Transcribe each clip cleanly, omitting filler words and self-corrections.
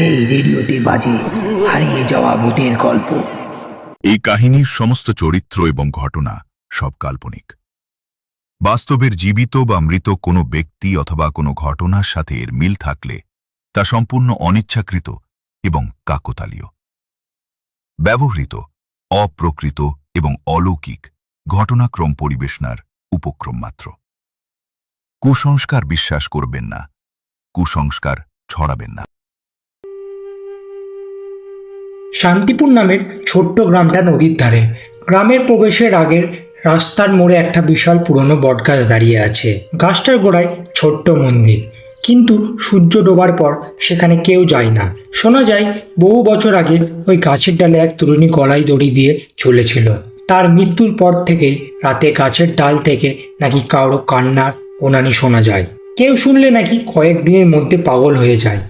এই রেডিওতে বাজে হারিয়ে যাওয়া ভূতের গল্প। এই কাহিনীর সমস্ত চরিত্র এবং ঘটনা সব কাল্পনিক। বাস্তবের জীবিত বা মৃত কোনো ব্যক্তি অথবা কোনো ঘটনার সাথে এর মিল থাকলে তা সম্পূর্ণ অনিচ্ছাকৃত এবং কাকতালীয়। ব্যবহৃত অপ্রকৃত এবং অলৌকিক ঘটনাক্রম পরিবেশনার উপক্রম মাত্র। কুসংস্কার বিশ্বাস করবেন না, কুসংস্কার ছড়াবেন না। শান্তিপুর নামের ছোট্ট গ্রামটা নদীর ধারে। গ্রামের প্রবেশের আগের রাস্তার মোড়ে একটা বিশাল পুরনো বটগাছ দাঁড়িয়ে আছে। গাছটার গোড়ায় ছোট্ট মন্দির, কিন্তু সূর্য ডোবার পর সেখানে কেউ যায় না। শোনা যায় বহু বছর আগে ওই গাছের ডালে এক তরুণী গলায় দড়ি দিয়ে ঝুলেছিল। তার মৃত্যুর পর থেকে রাতে গাছের ডাল থেকে নাকি কারো কান্নার ওনানি শোনা যায়। কেউ শুনলে নাকি কয়েকদিনের মধ্যে পাগল হয়ে যায়।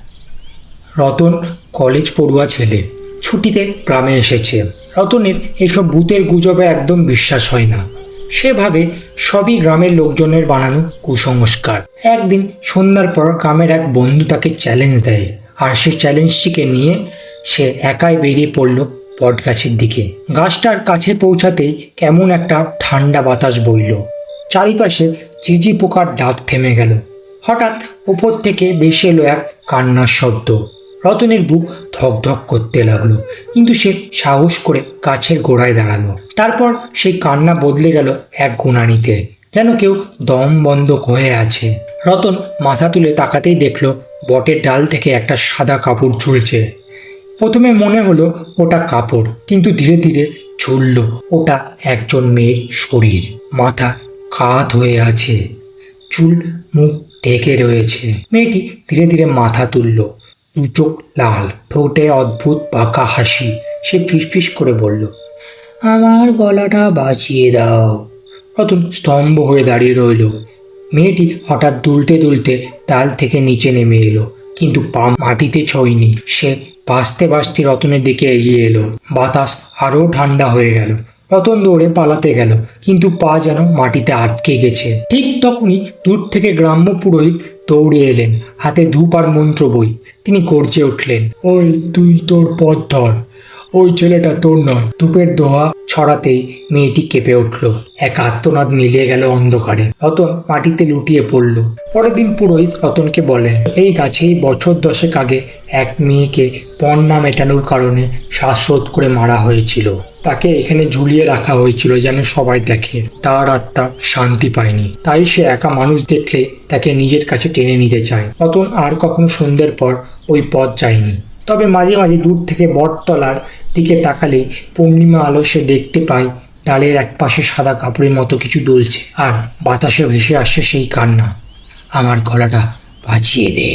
রতন কলেজ পড়ুয়া ছেলে, ছুটিতে গ্রামে এসেছে। রতনের এইসব ভূতের গুজবে একদম বিশ্বাস হয় না। সে ভাবে সবই গ্রামের লোকজনের বানানো কুসংস্কার। একদিন সন্ধ্যার পর গ্রামের এক বন্ধু তাকে চ্যালেঞ্জ দেয়, আর সে চ্যালেঞ্জটিকে নিয়ে সে একাই বেরিয়ে পড়ল বটগাছের দিকে। গাছটার কাছে পৌঁছাতেই কেমন একটা ঠান্ডা বাতাস বইল। চারিপাশে ঝিঝি পোকার ডাক থেমে গেল। হঠাৎ উপর থেকে ভেসে এলো এক কান্নার শব্দ। রতনের বুক ধকধক করতে লাগলো, কিন্তু সে সাহস করে গাছের গোড়ায় দাঁড়ালো। তারপর সেই কান্না বদলে গেল এক গুনানিতে, যেন কেউ দম বন্ধ হয়ে আছে। রতন মাথা তুলে তাকাতেই দেখলো বটের ডাল থেকে একটা সাদা কাপড় ঝুলছে। প্রথমে মনে হলো ওটা কাপড়, কিন্তু ধীরে ধীরে ঝুলল ওটা একজন মেয়ের শরীর। মাথা কাত হয়ে আছে, চুল মুখ ঢেকে রয়েছে। মেয়েটি ধীরে ধীরে মাথা তুলল, দু চোখ লাল, ঠোঁটে অদ্ভুত বাঁকা হাসি। সে ফিসফিস করে বলল, আমার গলাটা বাঁচিয়ে দাও। রতন স্তম্ভ হয়ে দাঁড়িয়ে রইল। মেয়েটি হঠাৎ দুলতে দুলতে ডাল থেকে নিচে নেমে এলো, কিন্তু পা মাটিতে ছোঁয়নি। সে ভাসতে ভাসতে রতনের দিকে এগিয়ে এলো। বাতাস আরও ঠান্ডা হয়ে গেল। রতন দৌড়ে পালাতে গেল, কিন্তু পা যেন মাটিতে আটকে গেছে। ঠিক তখনই দূর থেকে গ্রাম্য পুরোহিত দৌড়ে এলেন, হাতে ধূপ আর মন্ত্র বই। তিনি গর্জে উঠলেন, ওই তুই তোর পথ ধর, ওই ছেলেটা তোর নয়। ধূপের দোয়া ছড়াতেই মেয়েটি কেঁপে উঠল। এক আর্তনাদ মিলিয়ে গেল অন্ধকারে। রতন মাটিতে লুটিয়ে পড়ল। পরের দিন পুরোহিত রতনকে বলে, এই গাছেই বছর 10 আগে এক মেয়েকে পণ্যা মেটানোর কারণে শ্বাসরোধ করে মারা হয়েছিল। তাকে এখানে ঝুলিয়ে রাখা হয়েছিল যেন সবাই দেখে। তার আত্মা শান্তি পায়নি, তাই সে একা মানুষ দেখলে তাকে নিজের কাছে টেনে নিতে চায়। রতন আর কখনো সন্ধ্যের পর ওই পথ যায়নি। তবে মাঝে মাঝে দূর থেকে বটতলার দিকে তাকালে পূর্ণিমা আলো সে দেখতে পায় ডালের একপাশে সাদা কাপড়ের মতো কিছু দুলছে, আর বাতাসে ভেসে আসছে সেই কান্না, আমার গলাটা বাঁচিয়ে দে।